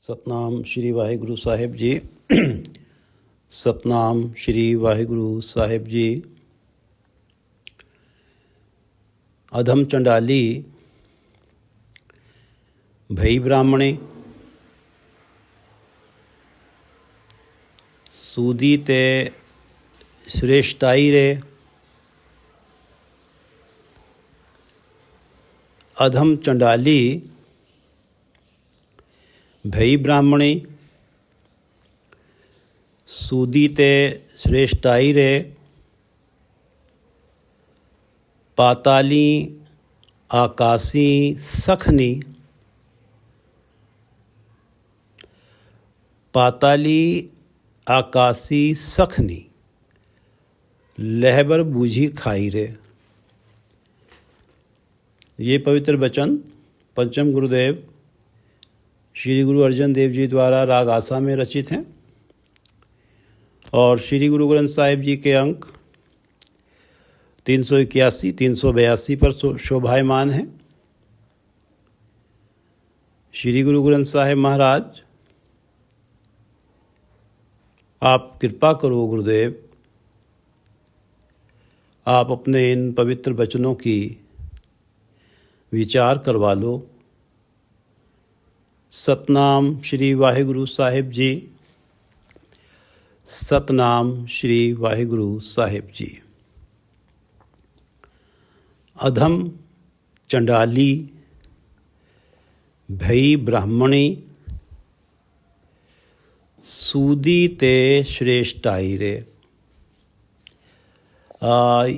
ਸਤਨਾਮ ਸ਼੍ਰੀ ਵਾਹਿਗੁਰੂ ਸਾਹਿਬ ਜੀ। ਸਤਨਾਮ ਸ਼੍ਰੀ ਵਾਹਿਗੁਰੂ ਸਾਹਿਬ ਜੀ। अधम चंडाली भई ब्राह्मणे सूदी ते श्रेष्ठाई रे। अधम चंडाली भई ब्राह्मणे सूदी ते श्रेष्ठाई रे। पाताली आकाशी सखनी। पाताली आकाशी सखनी लहबर बूझी खाई रे। ये पवित्र वचन पंचम गुरुदेव श्री गुरु अर्जन देव जी द्वारा राग आसा में रचित हैं और श्री गुरु ग्रंथ साहिब जी के अंक 381, 382 पर शोभायमान है। श्री गुरु ग्रंथ साहिब महाराज, आप कृपा करो गुरुदेव, आप अपने इन पवित्र वचनों की विचार करवा लो। सतनाम श्री वाहिगुरु साहिब जी। सतनाम श्री वाहिगुरु साहिब जी। अधम चंडाली भई ब्राह्मणी सूदी ते श्रेष्ठाई रे।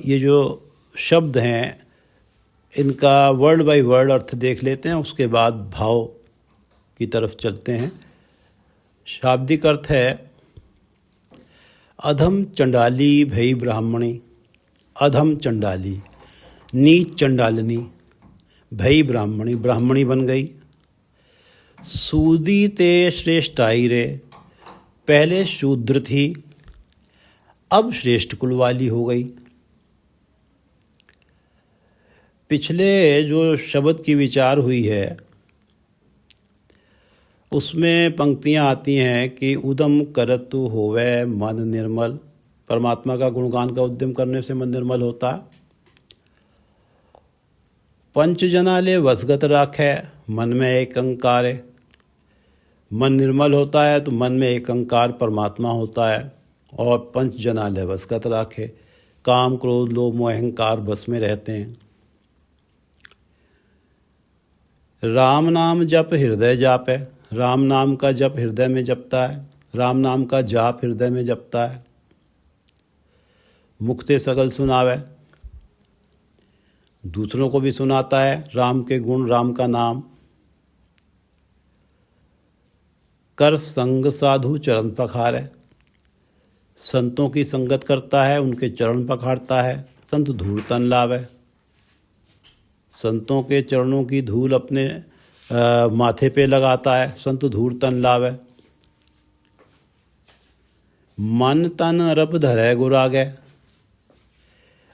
ये जो शब्द हैं इनका वर्ड बाय वर्ड अर्थ देख लेते हैं, उसके बाद भाव की तरफ चलते हैं। शाब्दिक अर्थ है अधम चंडाली भई ब्राह्मणी। अधम चंडाली नीच चंडालिनी, भई ब्राह्मणी ब्राह्मणी बन गई। सूदी ते श्रेष्ठाई रे, पहले शूद्र थी अब श्रेष्ठ कुल वाली हो गई। पिछले जो शब्द की विचार हुई है उसमें पंक्तियाँ आती हैं कि उदम करतु होवे मन निर्मल। परमात्मा का गुणगान का उद्यम करने से मन निर्मल होता है। पंच जनाले वसगत राखे, मन में एक अंकार है। मन निर्मल होता है तो मन में एक अंकार परमात्मा होता है। और पंच जनाले वसगत राखे, काम क्रोध लोभ मोह अहंकार बस में रहते हैं। राम नाम जप हृदय जाप है। राम नाम का जप हृदय में जपता है, राम नाम का जाप हृदय में जपता है। मुक्ते सगल सुनावे, दूसरों को भी सुनाता है राम के गुण, राम का नाम। कर संग साधु चरण पखारे, संतों की संगत करता है, उनके चरण पखाड़ता है। संत धूल तन लावे, संतों के चरणों की धूल अपने माथे पे लगाता है। संत धूल तन लावे। मन तन अरब धरे गुरागे,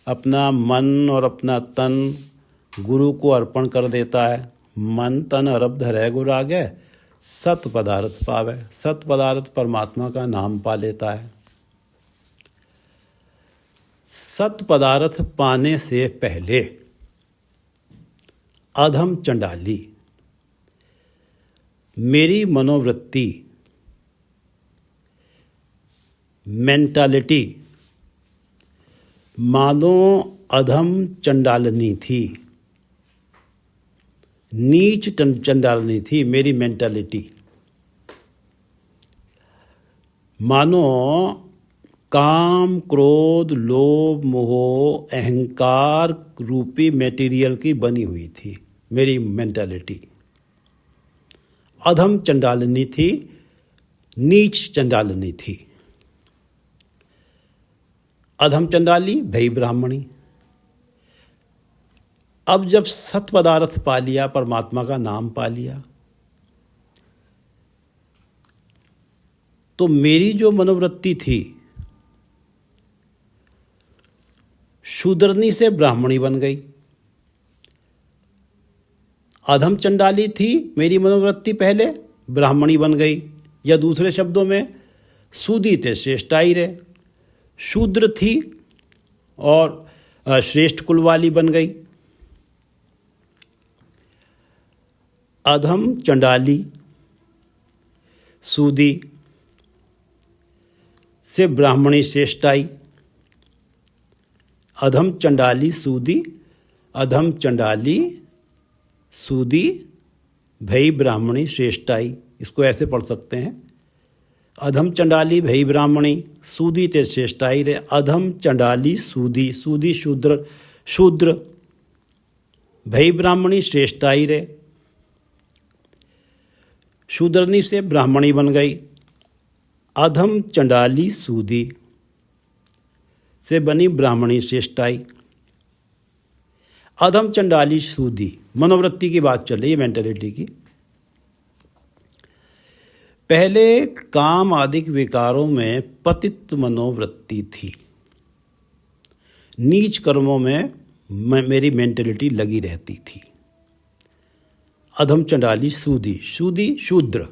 अपना मन और अपना तन गुरु को अर्पण कर देता है। मन तन अरब धरे गुरागे, सत पदार्थ पावे। सत पदार्थ परमात्मा का नाम पा लेता है। सत पदार्थ पाने से पहले अधम चंडाली मेरी मनोवृत्ति, मेंटालिटी मानो अधम चंडालनी थी, नीच चंडालनी थी। मेरी मेंटालिटी मानो काम क्रोध लोभ मोह अहंकार रूपी मटेरियल की बनी हुई थी। मेरी मेंटालिटी अधम चंडालनी थी, नीच चंडालनी थी। अधम चंडाली भई ब्राह्मणी। अब जब सत पदार्थ पा लिया, परमात्मा का नाम पा लिया, तो मेरी जो मनोवृत्ति थी शूद्रनी से ब्राह्मणी बन गई। अधम चंडाली थी मेरी मनोवृत्ति, पहले ब्राह्मणी बन गई, या दूसरे शब्दों में सूदी ते श्रेष्ठाई रे, शूद्र थी और श्रेष्ठ कुल वाली बन गई। अधम चंडाली सूदी से ब्राह्मणी श्रेष्ठाई, अधम चंडाली सूदी, अधम चंडाली सूदी भई ब्राह्मणी श्रेष्ठाई। इसको ऐसे पढ़ सकते हैं, अधम चंडाली भई ब्राह्मणी सूदी ते श्रेष्ठाई रे, अधम चंडाली सूदी, सूदी शूद्र, शूद्र भई ब्राह्मणी श्रेष्ठाई रे, शूद्रनी से ब्राह्मणी बन गई। अधम चंडाली सूदी से बनी ब्राह्मणी श्रेष्ठाई। अधम चंडाली सूदी, मनोवृत्ति की बात चल रही है, मेंटेलिटी की। पहले काम आदि विकारों में पतित मनोवृत्ति थी, नीच कर्मों में मेरी मेंटेलिटी लगी रहती थी। अधम चंडाली सूदी, सूदी शूद्र।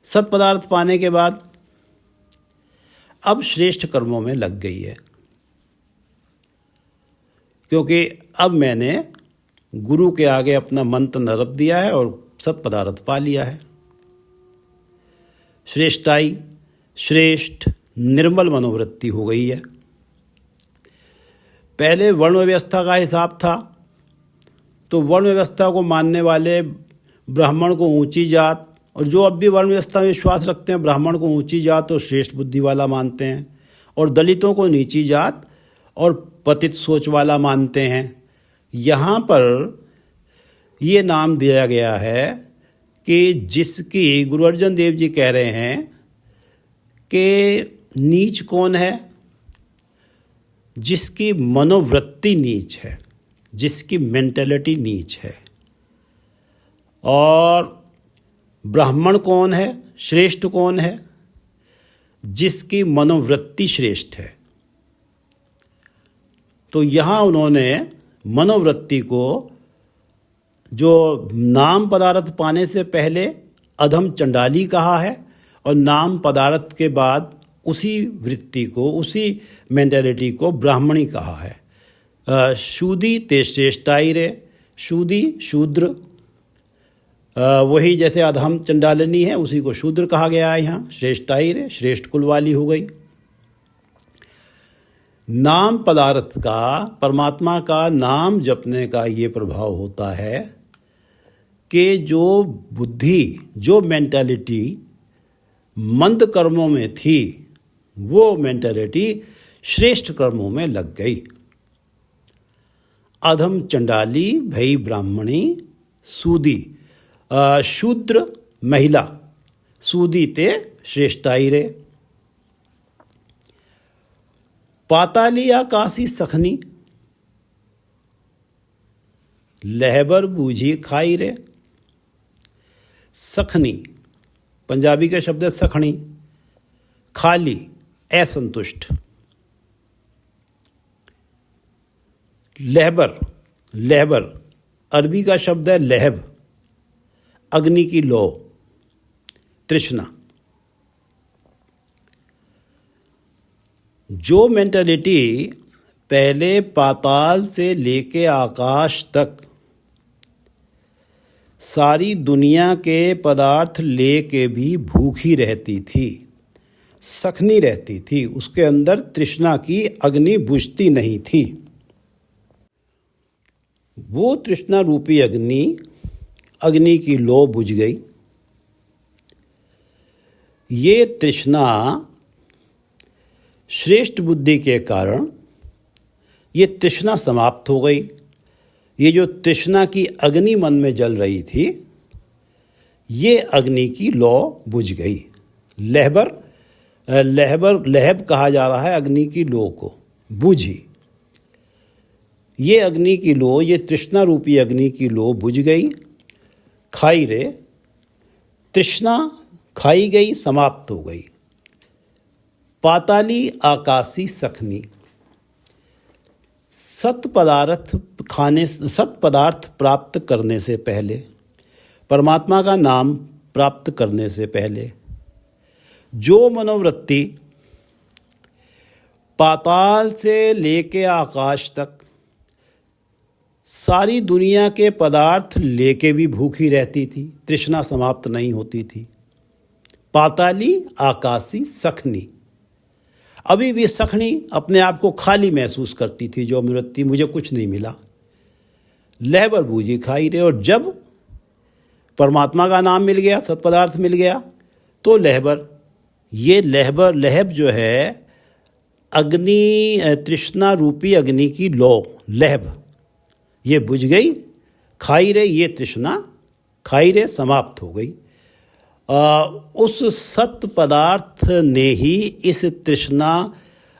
सत्पदार्थ पाने के बाद अब श्रेष्ठ कर्मों में लग गई है, क्योंकि अब मैंने गुरु के आगे अपना मंत्र नरप दिया है और सत्पदार्थ पा लिया है। श्रेष्ठाई, श्रेष्ठ निर्मल मनोवृत्ति हो गई है। पहले वर्ण व्यवस्था का हिसाब था, तो वर्ण व्यवस्था को मानने वाले ब्राह्मण को ऊंची जात, और जो अब भी वर्ण व्यवस्था में विश्वास रखते हैं ब्राह्मण को ऊंची जात और श्रेष्ठ बुद्धि वाला मानते हैं, और दलितों को नीची जात और पतित सोच वाला मानते हैं। यहाँ पर ये नाम दिया गया है कि जिसकी, गुरु अर्जन देव जी कह रहे हैं कि नीच कौन है? जिसकी मनोवृत्ति नीच है, जिसकी मेंटेलिटी नीच है। और ब्राह्मण कौन है? श्रेष्ठ कौन है? जिसकी मनोवृत्ति श्रेष्ठ है। तो यहाँ उन्होंने मनोवृत्ति को, जो नाम पदार्थ पाने से पहले अधम चंडाली कहा है, और नाम पदार्थ के बाद उसी वृत्ति को, उसी मेंटेलिटी को ब्राह्मणी कहा है। शूदी ते श्रेष्ठाई रे, शूदी शूद्र, वही जैसे अधम चंडालिनी है उसी को शूद्र कहा गया है। यहाँ श्रेष्ठाई रे, श्रेष्ठ कुल वाली हो गई। नाम पदार्थ का, परमात्मा का नाम जपने का ये प्रभाव होता है कि जो बुद्धि, जो मेंटालिटी मंद कर्मों में थी, वो मेंटालिटी श्रेष्ठ कर्मों में लग गई। अधम चंडाली भई ब्राह्मणी सूदी, शूद्र महिला सूदी ते श्रेष्ठाई रे। पाताली आकाशी सखनी, लहबर बूझी खाई रे। सखनी पंजाबी का शब्द है सखनी, खाली, असंतुष्ट। लहबर, लहबर अरबी का शब्द है लहब, अग्नि की लौ, तृष्णा। जो मेंटालिटी पहले पाताल से लेके आकाश तक सारी दुनिया के पदार्थ लेके भी भूखी रहती थी, सखनी रहती थी, उसके अंदर तृष्णा की अग्नि बुझती नहीं थी, वो तृष्णा रूपी अग्नि, अग्नि की लौ बुझ गई। ये तृष्णा श्रेष्ठ बुद्धि के कारण ये तृष्णा समाप्त हो गई। ये जो तृष्णा की अग्नि मन में जल रही थी, ये अग्नि की लौ बुझ गई। लहबर, लहब कहा जा रहा है अग्नि की लौ को, बुझी। ये अग्नि की लौ, ये तृष्णा रूपी अग्नि की लौ बुझ गई। खाई रे, तृष्णा खाई गई, समाप्त हो गई। पाताली आकाशी सखनी, सत पदार्थ प्राप्त करने से पहले, परमात्मा का नाम प्राप्त करने से पहले जो मनोवृत्ति पाताल से लेके आकाश तक सारी दुनिया के पदार्थ लेके भी भूखी रहती थी, तृष्णा समाप्त नहीं होती थी। पाताली आकाशी सखनी, अभी भी सखनी अपने आप को खाली महसूस करती थी। जो मनोवृत्ति मुझे कुछ नहीं मिला, लहबर बूझी खाई रहे। और जब परमात्मा का नाम मिल गया, सत्पदार्थ मिल गया, तो लहबर, ये लहब जो है अग्नि, तृष्णा रूपी अग्नि की लहब, ये बुझ गई, खाई रहे, ये तृष्णा खाई रहे, समाप्त हो गई। उस सत्य पदार्थ ने ही इस तृष्णा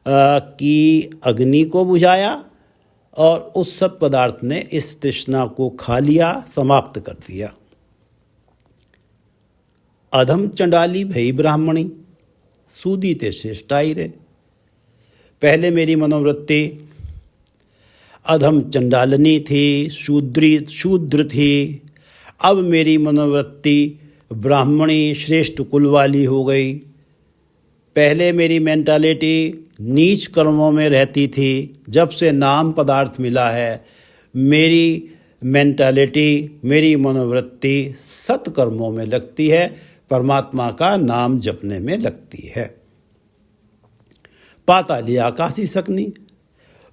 की अग्नि को बुझाया और उस सत्य पदार्थ ने इस तृष्णा को खा लिया, समाप्त कर दिया। अधम चंडाली भई ब्राह्मणी, सूदी ते श्रेष्ठाई रे। पहले मेरी मनोवृत्ति अधम चंडालनी थी, शूद्र थी। अब मेरी मनोवृत्ति ब्राह्मणी श्रेष्ठ कुल वाली हो गई। पहले मेरी मेंटालिटी नीच कर्मों में रहती थी। जब से नाम पदार्थ मिला है, मेरी मेंटालिटी, मेरी मनोवृत्ति सत्कर्मों में लगती है, परमात्मा का नाम जपने में लगती है। पाताली आकाशी सकनी,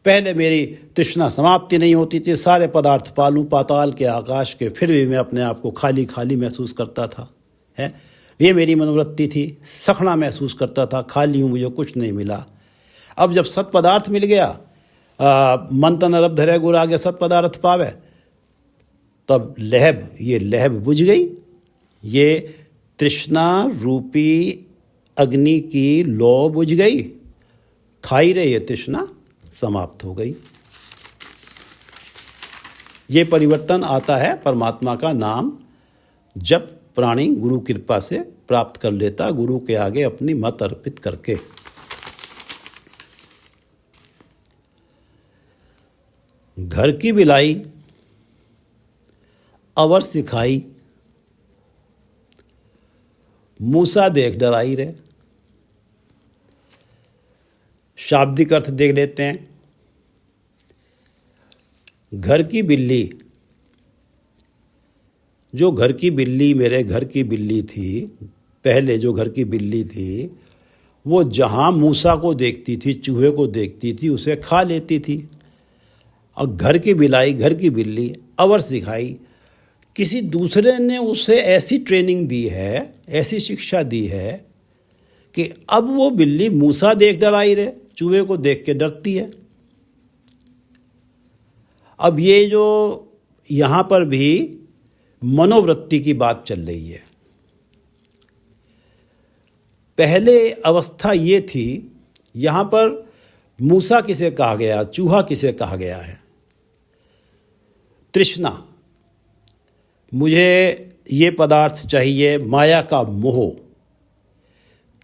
पहले मेरी तृष्णा समाप्ति नहीं होती थी, सारे पदार्थ पालूं पाताल के, आकाश के, फिर भी मैं अपने आप को खाली खाली महसूस करता था। है, ये मेरी मनोवृत्ति थी। सखना महसूस करता था, खाली हूँ, मुझे कुछ नहीं मिला। अब जब सत पदार्थ मिल गया, मन तन अरब धरे गुर आगे सत पदार्थ पावे, तब ये लहब बुझ गई। ये तृष्णा रूपी अग्नि की लौ बुझ गई, खाई रहे, ये तृष्णा समाप्त हो गई। ये परिवर्तन आता है परमात्मा का नाम जब प्राणी गुरु कृपा से प्राप्त कर लेता, गुरु के आगे अपनी मत अर्पित करके। घर की बिलाई अवर सिखाई, मूसा देख डराई रे। शाब्दिक अर्थ देख लेते हैं। घर की बिल्ली, जो घर की बिल्ली मेरे घर की बिल्ली थी, पहले जो घर की बिल्ली थी, वो जहाँ मूसा को देखती थी, चूहे को देखती थी, उसे खा लेती थी। और घर की बिलाई, घर की बिल्ली अवर सिखाई, किसी दूसरे ने उसे ऐसी ट्रेनिंग दी है, ऐसी शिक्षा दी है कि अब वो बिल्ली मूसा देख डराई रहे, चूहे को देख के डरती है। अब ये जो यहाँ पर भी मनोवृत्ति की बात चल रही है। पहले अवस्था ये थी, यहाँ पर मूसा किसे कहा गया, चूहा किसे कहा गया है? तृष्णा, मुझे ये पदार्थ चाहिए, माया का मोह,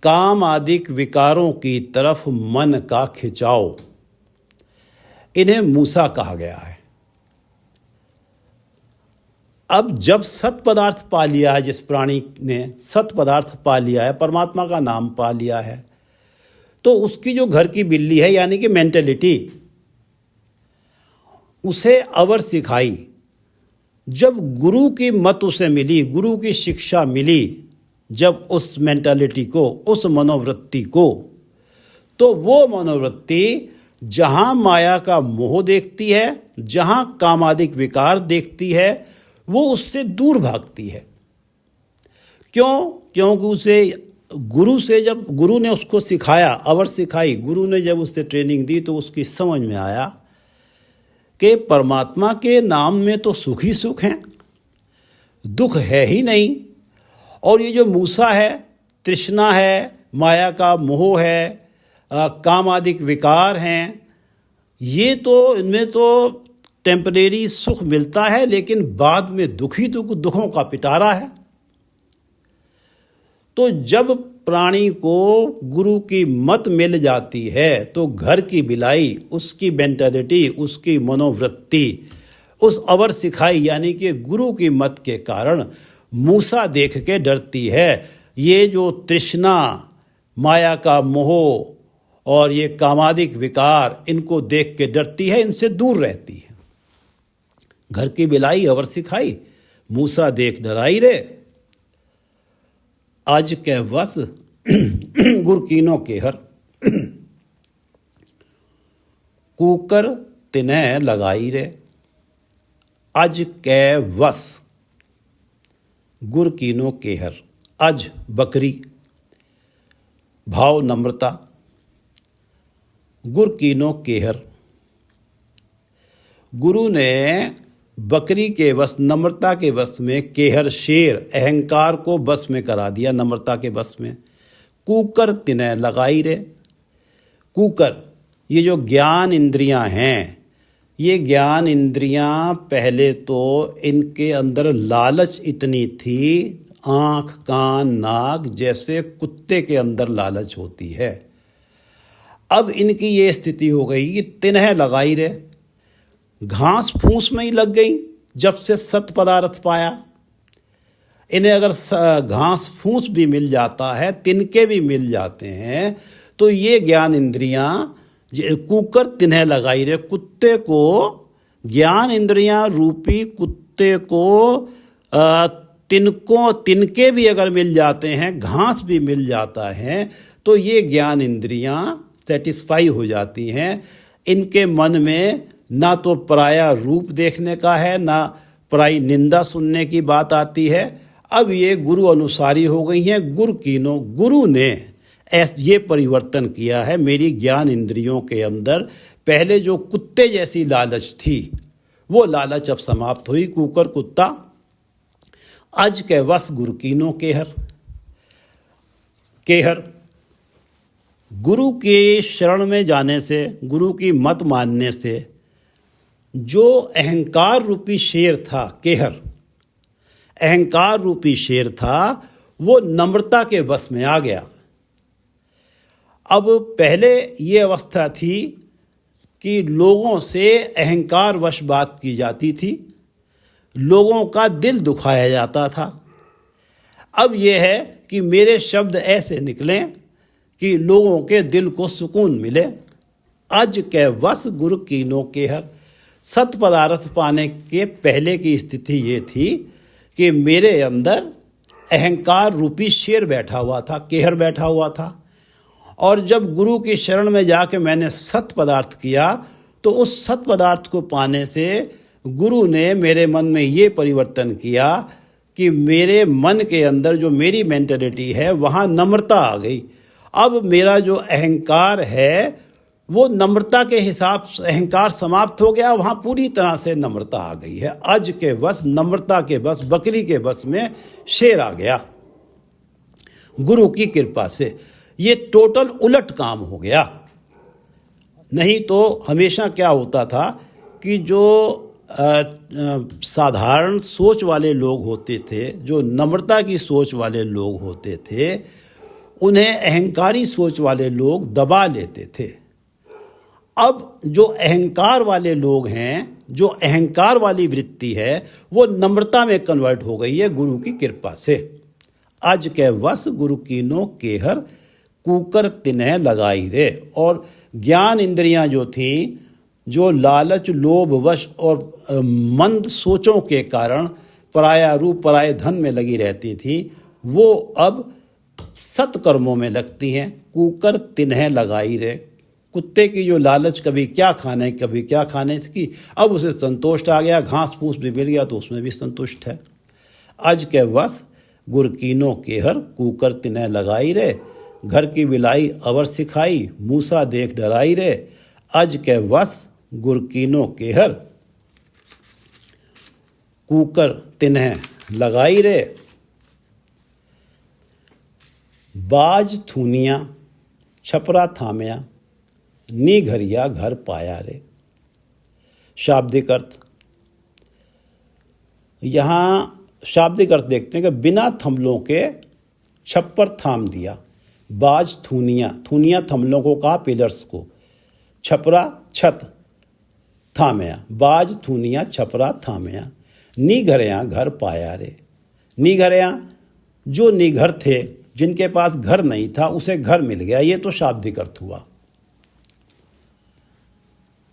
काम आदिक विकारों की तरफ मन का खिंचाव, इन्हें मूसा कहा गया है। अब जब सत पदार्थ पा लिया है, जिस प्राणी ने सत पदार्थ पा लिया है, परमात्मा का नाम पा लिया है, तो उसकी जो घर की बिल्ली है यानी कि मेंटेलिटी, उसे अवर सिखाई। जब गुरु की मत उसे मिली, गुरु की शिक्षा मिली, जब उस मेंटालिटी को, उस मनोवृत्ति को, तो वो मनोवृत्ति जहाँ माया का मोह देखती है, जहाँ कामादिक विकार देखती है, वो उससे दूर भागती है। क्यों? क्योंकि उसे गुरु से, जब गुरु ने उसको सिखाया, अवर सिखाई, गुरु ने जब उससे ट्रेनिंग दी, तो उसकी समझ में आया कि परमात्मा के नाम में तो सुख ही सुख है, दुख है ही नहीं। और ये जो मूसा है, तृष्णा है, माया का मोह है, काम आदिक विकार हैं, ये तो, इनमें तो टेम्परेरी सुख मिलता है, लेकिन बाद में दुख ही दुखों का पिटारा है। तो जब प्राणी को गुरु की मत मिल जाती है, तो घर की बिलाई, उसकी मेंटालिटी, उसकी मनोवृत्ति, उस अवर सिखाई यानी कि गुरु की मत के कारण मूसा देख के डरती है। ये जो तृष्णा, माया का मोह और ये कामादिक विकार, इनको देख के डरती है, इनसे दूर रहती है। घर की बिलाई अवर सिखाई, मूसा देख डराई रे। आज के वस गुर कीनो केहर, कूकर तिन्ह लगाई रे। अज कै वस गुर कीनो केहर, अज बकरी, भाव नम्रता, गुर कीनो केहर, गुरु ने बकरी के वश, नम्रता के वश में, केहर शेर, अहंकार को बस में करा दिया, नम्रता के बस में। कूकर तिन्ह लगाई रे। कूकर, ये जो ज्ञान इंद्रियां हैं, ये ज्ञान इंद्रियां पहले तो इनके अंदर लालच इतनी थी, आँख कान नाक जैसे कुत्ते के अंदर लालच होती है। अब इनकी ये स्थिति हो गई कि तिन्ह लगाई रे, घास फूस में ही लग गई। जब से सत पदार्थ पाया, इन्हें अगर घास फूस भी मिल जाता है, तिनके भी मिल जाते हैं, तो ये ज्ञान इंद्रियां कूकर तिन्ह लगाई रे। कुत्ते को, ज्ञान इंद्रियां रूपी कुत्ते को तिनके भी अगर मिल जाते हैं, घास भी मिल जाता है, तो ये ज्ञान इंद्रियां सेटिस्फाई हो जाती हैं। इनके मन में ना तो पराया रूप देखने का है, ना पराई निंदा सुनने की बात आती है। अब ये गुरु अनुसारी हो गई हैं। गुर कीनो, गुरु ने ये परिवर्तन किया है मेरी ज्ञान इंद्रियों के अंदर। पहले जो कुत्ते जैसी लालच थी, वो लालच अब समाप्त हुई। कूकर कुत्ता, अज के वस गुरु कीनो केहर। केहर, गुरु के शरण में जाने से, गुरु की मत मानने से जो अहंकार रूपी शेर था, केहर अहंकार रूपी शेर था, वो नम्रता के बस में आ गया। अब पहले ये अवस्था थी कि लोगों से अहंकार वश बात की जाती थी, लोगों का दिल दुखाया जाता था। अब ये है कि मेरे शब्द ऐसे निकलें कि लोगों के दिल को सुकून मिले। अज के वस गुरु कीनो केहर। सत पदार्थ पाने के पहले की स्थिति ये थी कि मेरे अंदर अहंकार रूपी शेर बैठा हुआ था, केहर बैठा हुआ था। और जब गुरु की शरण में जाके मैंने सत पदार्थ किया, तो उस सत पदार्थ को पाने से गुरु ने मेरे मन में ये परिवर्तन किया कि मेरे मन के अंदर जो मेरी मेंटालिटी है, वहाँ नम्रता आ गई। अब मेरा जो अहंकार है, वो नम्रता के हिसाब से अहंकार समाप्त हो गया, वहाँ पूरी तरह से नम्रता आ गई है। अज के बस, नम्रता के बस, बकरी के बस में शेर आ गया गुरु की कृपा से। ये टोटल उलट काम हो गया। नहीं तो हमेशा क्या होता था कि जो साधारण सोच वाले लोग होते थे, जो नम्रता की सोच वाले लोग होते थे, उन्हें अहंकारी सोच वाले लोग दबा लेते थे। अब जो अहंकार वाले लोग हैं, जो अहंकार वाली वृत्ति है, वो नम्रता में कन्वर्ट हो गई है गुरु की कृपा से। अज के वस गुरु कीनो केहर, कूकर तिन्ह लगाई रे। और ज्ञान इंद्रियां जो थी, जो लालच, लोभ वश और मंद सोचों के कारण पराया रूप, पराये धन में लगी रहती थी, वो अब सत्कर्मों में लगती हैं। कूकर तिन्ह लगाई रे। कुत्ते की जो लालच, कभी क्या खाने कभी क्या खाने की, अब उसे संतुष्ट आ गया। घास फूस भी मिल गया तो उसमें भी संतुष्ट है। अज के वस गुर कीनो केहर, कूकर तिन्ह लगाई रे। घर की बिलाई अवर सिखाई, मूसा देख डराई रे। अज के वस गुर कीनो केहर, कूकर तिन्ह लगाई रे। बाज थूनिया छपरा थामया, नी घरिया घर पाया रे। शाब्दिक अर्थ, यहाँ शाब्दिक अर्थ देखते हैं कि बिना थमलों के छप्पर थाम दिया। बाज थूनिया, थूनिया थमलों को कहा, पिलर्स को। छपरा छत, थामया। बाज थूनिया छपरा थामया, नी घरिया घर पाया रे। निघरया, जो निघर थे, जिनके पास घर नहीं था, उसे घर मिल गया। ये तो शाब्दिक अर्थ हुआ।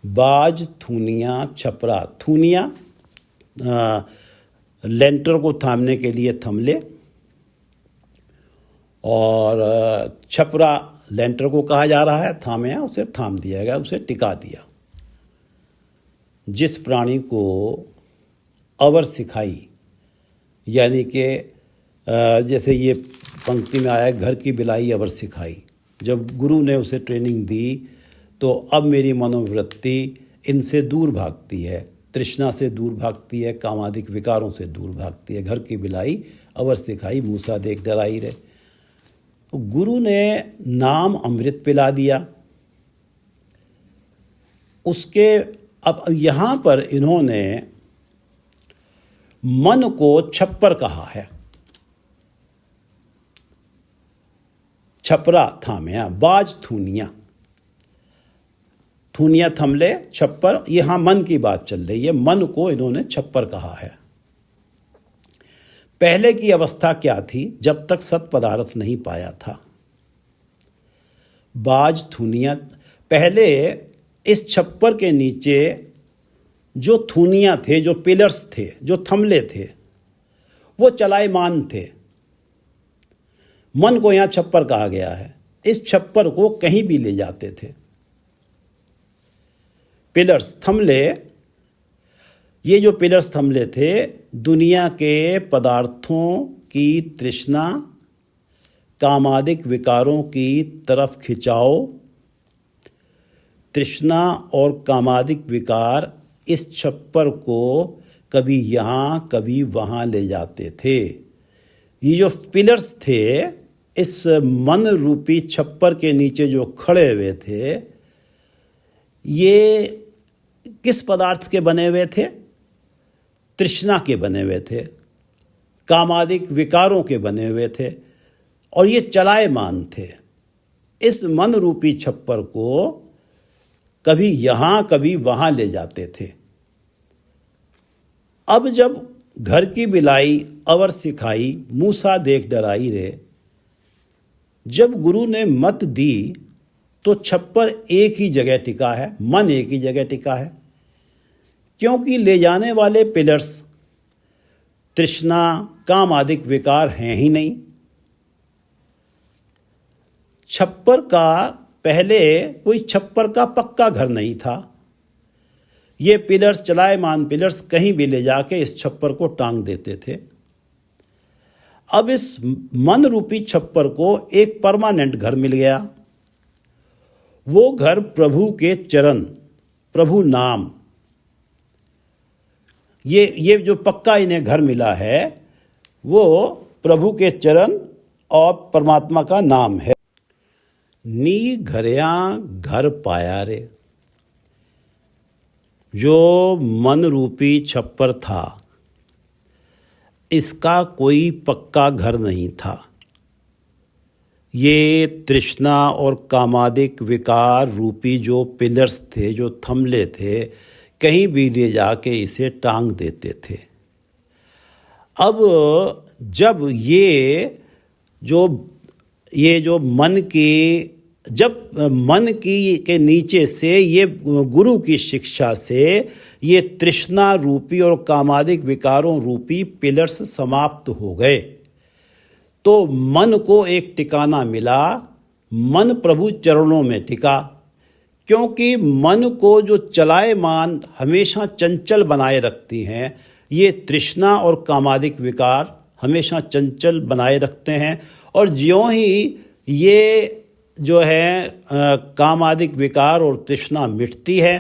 बाज, थूनिया, छपरा। थूनिया लेंटर को थामने के लिए थमले, और छपरा लेंटर को कहा जा रहा है, थामया उसे थाम दिया गया, उसे टिका दिया। जिस प्राणी को अवर सिखाई, यानी कि जैसे ये पंक्ति में आया, घर की बिलाई अवर सिखाई। जब गुरु ने उसे ट्रेनिंग दी तो अब मेरी मनोवृत्ति इनसे दूर भागती है, तृष्णा से दूर भागती है, कामादिक विकारों से दूर भागती है। घर की बिलाई अवर सिखाई, मूसा देख डराई रे। तो गुरु ने नाम अमृत पिला दिया। उसके अब यहाँ पर इन्होंने मन को छप्पर कहा है। छपरा थामया, बाज थूनिया, थूनिया थमले, छप्पर, यहाँ मन की बात चल रही है। मन को इन्होंने छप्पर कहा है। पहले की अवस्था क्या थी? जब तक सत पदार्थ नहीं पाया था। बाज, थूनिया, पहले इस छप्पर के नीचे जो थूनिया थे, जो पिलर्स थे, जो थमले थे, वो चलायमान थे। मन को यहाँ छप्पर कहा गया है। इस छप्पर को कहीं भी ले जाते थे। पिलर्स, थमले, ये जो पिलर्स थमले थे, दुनिया के पदार्थों की तृष्णा, कामादिक विकारों की तरफ खिंचाव। तृष्णा और कामादिक विकार इस छप्पर को कभी यहाँ कभी वहाँ ले जाते थे। ये जो पिलर्स थे, इस मन रूपी छप्पर के नीचे जो खड़े हुए थे, ये किस पदार्थ के बने हुए थे? तृष्णा के बने हुए थे, कामादिक विकारों के बने हुए थे, और ये चलायमान थे। इस मन रूपी छप्पर को कभी यहाँ कभी वहाँ ले जाते थे। अब जब घर की बिलाई अवर सिखाई, मूसा देख डराई रे, जब गुरु ने मत दी तो छप्पर एक ही जगह टिका है, मन एक ही जगह टिका है, क्योंकि ले जाने वाले पिलर्स तृष्णा, काम आदिक विकार हैं ही नहीं। छप्पर का पहले कोई छप्पर का पक्का घर नहीं था। ये पिलर्स, चलायमान पिलर्स, कहीं भी ले जाके इस छप्पर को टांग देते थे। अब इस मन रूपी छप्पर को एक परमानेंट घर मिल गया। वो घर प्रभु के चरण, प्रभु नाम, ये जो पक्का इन्हें घर मिला है, वो प्रभु के चरण और परमात्मा का नाम है। नी घरया घर पाया रे। जो मन रूपी छप्पर था, इसका कोई पक्का घर नहीं था। ये तृष्णा और कामादिक विकार रूपी जो पिलर्स थे, जो थमले थे, कहीं भी ले जाके इसे टांग देते थे। अब जब ये जो मन की, जब मन की के नीचे से ये गुरु की शिक्षा से ये तृष्णा रूपी और कामादिक विकारों रूपी पिलर्स समाप्त हो गए, तो मन को एक ठिकाना मिला। मन प्रभु चरणों में टिका, क्योंकि मन को जो चलायमान हमेशा चंचल बनाए रखती हैं, ये तृष्णा और कामादिक विकार हमेशा चंचल बनाए रखते हैं। और ज्यों ही ये जो है कामादिक विकार और तृष्णा मिटती है,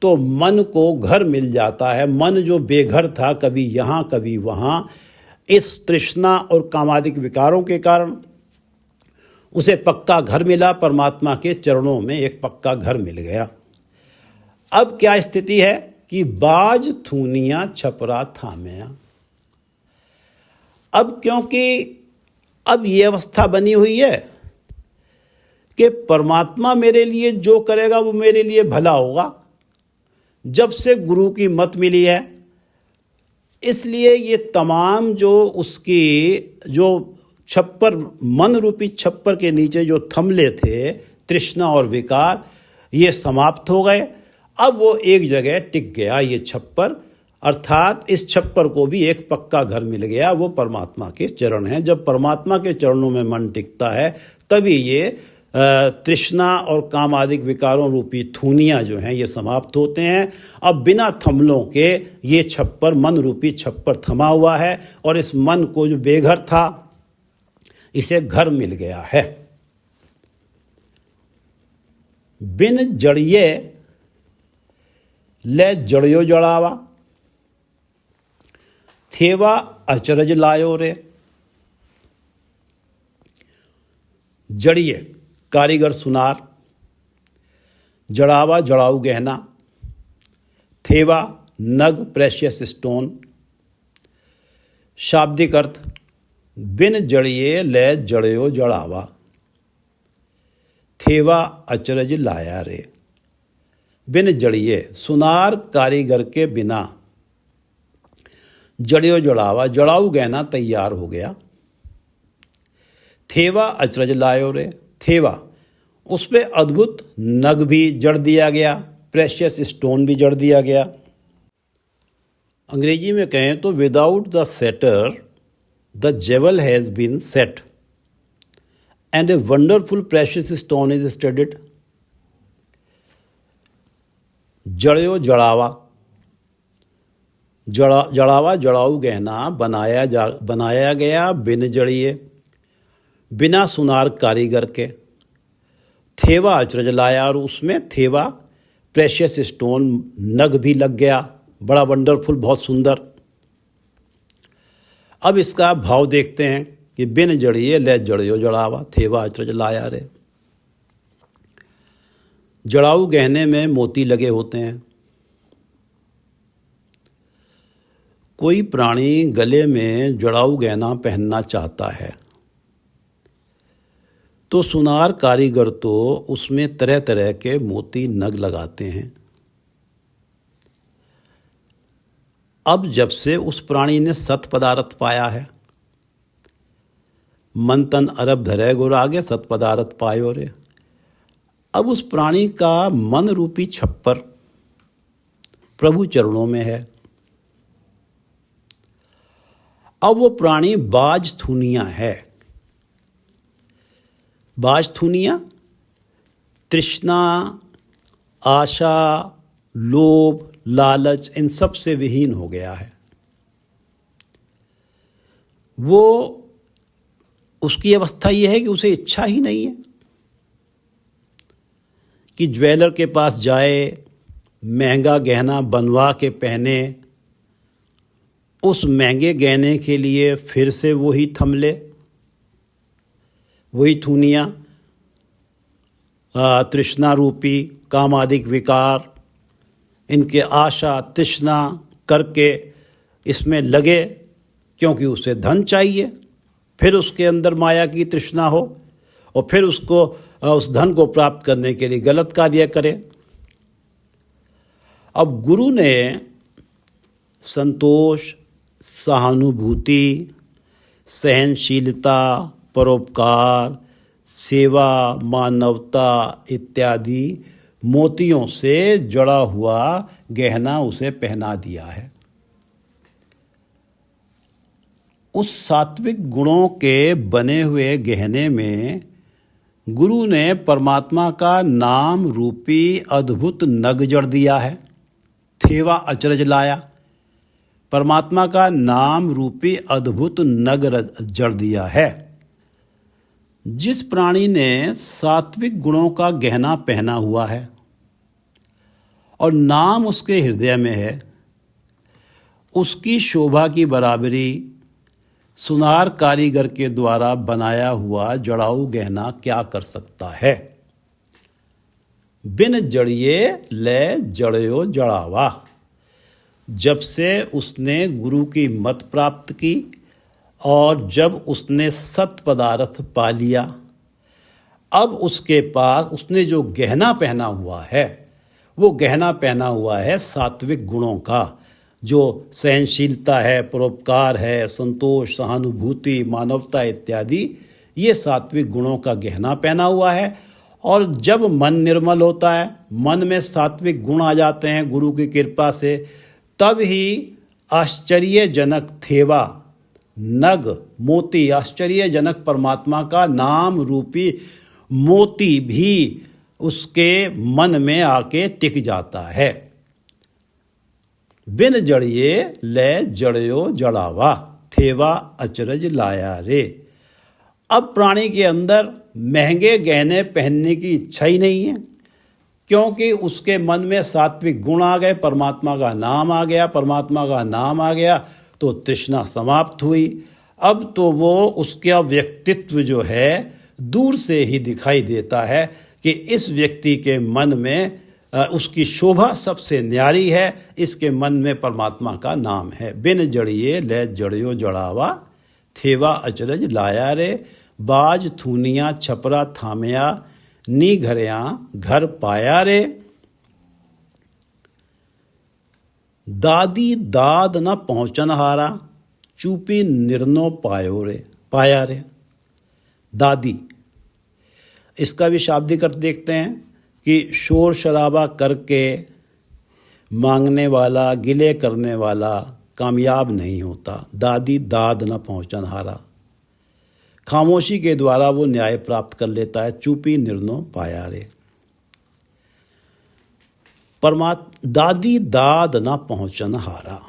तो मन को घर मिल जाता है। मन जो बेघर था, कभी यहाँ कभी वहाँ, इस तृष्णा और कामादिक विकारों के कारण उसे पक्का घर मिला। परमात्मा के चरणों में एक पक्का घर मिल गया। अब क्या स्थिति है कि बाज, थूनिया, छपरा, थामया। अब क्योंकि अब ये अवस्था बनी हुई है कि परमात्मा मेरे लिए जो करेगा वो मेरे लिए भला होगा। जब से गुरु की मत मिली है, इसलिए ये तमाम जो उसकी जो छप्पर, मन रूपी छप्पर के नीचे जो थमले थे, तृष्णा और विकार, ये समाप्त हो गए। अब वो एक जगह टिक गया ये छप्पर, अर्थात इस छप्पर को भी एक पक्का घर मिल गया, वो परमात्मा के चरण हैं। जब परमात्मा के चरणों में मन टिकता है तभी ये तृष्णा और कामादिक विकारों रूपी थूनियाँ जो हैं ये समाप्त होते हैं। अब बिना थमलों के ये छप्पर, मन रूपी छप्पर थमा हुआ है, और इस मन को जो बेघर था इसे घर मिल गया है। बिन जड़िए ले जड़ियो जड़ावा, थेवा अचरज लायो रे। जड़िए कारीगर सुनार, जड़ावा जड़ाऊ गहना, थेवा नग प्रेशियस स्टोन। शाब्दिक अर्थ बिन जड़िए ले जड़यो जड़ावा, थेवा अचरज लाया रे। बिन जड़िए सुनार कारीगर के बिना, जड़ियो जड़ावा जड़ाऊ गहना तैयार हो गया। थेवा अचरज लायो रे, थेवा उस पर अद्भुत नग भी जड़ दिया गया, प्रेशियस स्टोन भी जड़ दिया गया। अंग्रेजी में कहें तो without the setter the jewel has been set and a wonderful precious stone is studded. जड़यो जड़ावा, जड़ावा जड़ाऊ गहना बनाया गया बिन जड़िए, बिना सुनार कारीगर के। थेवा अचरज लाया, और उसमें थेवा प्रेशियस स्टोन नग भी लग गया, बड़ा वंडरफुल, बहुत सुंदर। अब इसका भाव देखते हैं कि बिन जड़िए ले जड़ियो जड़ावा, थेवा अचरज लाया रे। जड़ाऊ गहने में मोती लगे होते हैं। कोई प्राणी गले में जड़ाऊ गहना पहनना चाहता है तो सुनार कारीगर तो उसमें तरह तरह के मोती नग लगाते हैं। अब जब से उस प्राणी ने सत पदार्थ पाया है, मन तन अरब धरे गुर आगे सत पदार्थ पायो रे, अब उस प्राणी का मन रूपी छप्पर प्रभु चरणों में है। अब वो प्राणी बाज थूनिया है। बाज थूनिया तृष्णा, आशा, लोभ, लालच, इन सब से विहीन हो गया है। वो उसकी अवस्था यह है कि उसे इच्छा ही नहीं है कि ज्वेलर के पास जाए, महंगा गहना बनवा के पहने, उस महंगे गहने के लिए फिर से वही थमले, वही थूनियाँ, तृष्णा रूपी कामादिक विकार, इनके आशा तृष्णा करके इसमें लगे, क्योंकि उसे धन चाहिए, फिर उसके अंदर माया की तृष्णा हो, और फिर उसको उस धन को प्राप्त करने के लिए गलत कार्य करे। अब गुरु ने संतोष, सहानुभूति, सहनशीलता, परोपकार, सेवा, मानवता इत्यादि मोतियों से जड़ा हुआ गहना उसे पहना दिया है। उस सात्विक गुणों के बने हुए गहने में गुरु ने परमात्मा का नाम रूपी अद्भुत नग जड़ दिया है। थेवा अचरज लाया, परमात्मा का नाम रूपी अद्भुत नग जड़ दिया है। जिस प्राणी ने सात्विक गुणों का गहना पहना हुआ है और नाम उसके हृदय में है, उसकी शोभा की बराबरी सुनार कारीगर के द्वारा बनाया हुआ जड़ाऊ गहना क्या कर सकता है। बिन जड़िए ले जड़यो जड़ावा। जब से उसने गुरु की मत प्राप्त की और जब उसने सत पदार्थ पा लिया, अब उसके पास उसने जो गहना पहना हुआ है, वो गहना पहना हुआ है सात्विक गुणों का, जो सहनशीलता है, परोपकार है, संतोष, सहानुभूति, मानवता इत्यादि, ये सात्विक गुणों का गहना पहना हुआ है। और जब मन निर्मल होता है, मन में सात्विक गुण आ जाते हैं गुरु की कृपा से, तब ही आश्चर्यजनक थेवा, नग, मोती, आश्चर्यजनक परमात्मा का नाम रूपी मोती भी उसके मन में आके टिक जाता है। बिन जड़िए ले जड़यो जड़ावा, थेवा अचरज लाया रे। अब प्राणी के अंदर महंगे गहने पहनने की इच्छा ही नहीं है, क्योंकि उसके मन में सात्विक गुण आ गए, परमात्मा का नाम आ गया। परमात्मा का नाम आ गया तो तृष्णा समाप्त हुई। अब तो वो उसका व्यक्तित्व जो है दूर से ही दिखाई देता है कि इस व्यक्ति के मन में उसकी शोभा सबसे न्यारी है, इसके मन में परमात्मा का नाम है। बिन जड़िए ले जड़ियो जड़ावा, थेवा अचरज लाया रे। बाज थूनिया छपरा थामया, नी घरिया घर पाया रे। दादी दाद न पहुँचन हारा, चूपी निर्नो पाया रे। दादी, इसका भी शाब्दिक अर्थ देखते हैं कि शोर शराबा करके मांगने वाला, गिले करने वाला कामयाब नहीं होता। दादी दाद न पहुँचन हारा, खामोशी के द्वारा वो न्याय प्राप्त कर लेता है। चुपी निर्णो पाया रे। दादी दाद न पहुँचन हारा,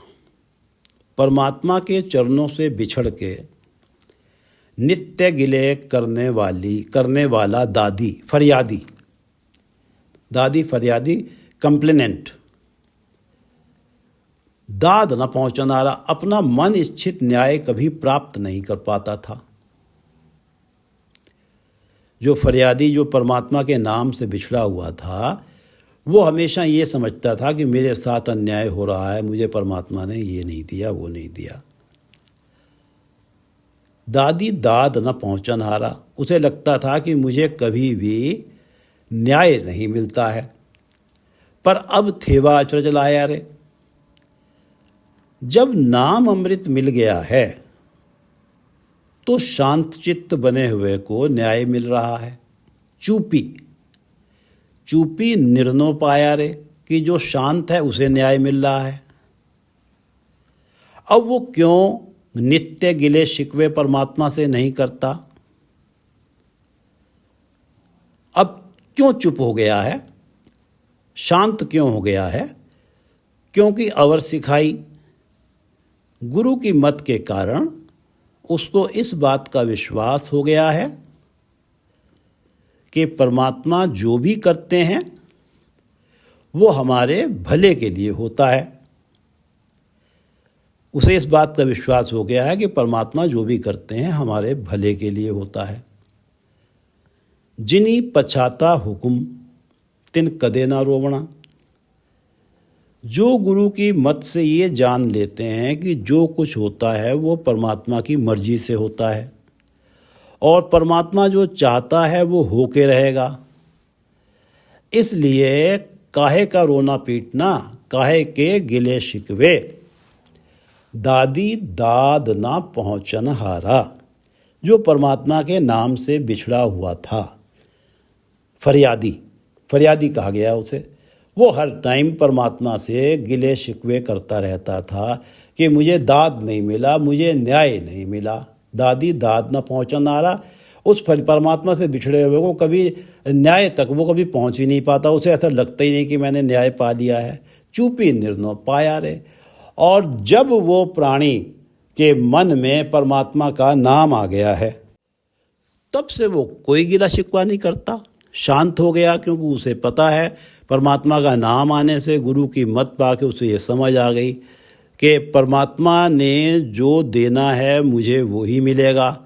परमात्मा के चरणों से बिछड़ के नित्य गिले करने वाला दादी फरियादी, कंप्लेनेंट, दाद न पहुँचन हारा, अपना मन इच्छित न्याय कभी प्राप्त नहीं कर पाता था। जो फरियादी, जो परमात्मा के नाम से बिछड़ा हुआ था, वो हमेशा ये समझता था कि मेरे साथ अन्याय हो रहा है, मुझे परमात्मा ने ये नहीं दिया, वो नहीं दिया। दादी दाद न पहुँचन हारा, उसे लगता था कि मुझे कभी भी न्याय नहीं मिलता है। पर अब थेवा अचरज लाया रे। जब नाम अमृत मिल गया है तो शांत चित्त बने हुए को न्याय मिल रहा है। चूपी निर्णो पाया रे, कि जो शांत है उसे न्याय मिल रहा है। अब वो क्यों नित्य गिले शिकवे परमात्मा से नहीं करता? अब क्यों चुप हो गया है, शांत क्यों हो गया है? क्योंकि अवर सिखाई, गुरु की मत के कारण उसको इस बात का विश्वास हो गया है कि परमात्मा जो भी करते हैं वो हमारे भले के लिए होता है। उसे इस बात का विश्वास हो गया है कि परमात्मा जो भी करते हैं हमारे भले के लिए होता है। जिनी पछाता हुकुम तिन कदे ना रोवणा। जो गुरु की मत से ये जान लेते हैं कि जो कुछ होता है वो परमात्मा की मर्जी से होता है और परमात्मा जो चाहता है वो होके रहेगा, इसलिए काहे का रोना पीटना, काहे के गिले शिकवे। दादी दाद ना पहुँचन हारा, जो परमात्मा के नाम से बिछड़ा हुआ था, फरियादी कहा गया उसे। वो हर टाइम परमात्मा से गिले शिकवे करता रहता था कि मुझे दाद नहीं मिला, मुझे न्याय नहीं मिला। दादी दाद न पहुँचन आ रहा, उस परमात्मा से बिछड़े हुए को कभी न्याय तक वो कभी पहुँच ही नहीं पाता। उसे ऐसा लगता ही नहीं कि मैंने न्याय पा लिया है। चूपी निर्णय पाया रे। और जब वो प्राणी के मन में परमात्मा का नाम आ गया है तब से वो कोई गिला शिकवा नहीं करता, शांत हो गया, क्योंकि उसे पता है परमात्मा का नाम आने से, गुरु की मत पाके उसे ये समझ आ गई कि परमात्मा ने जो देना है मुझे वो ही मिलेगा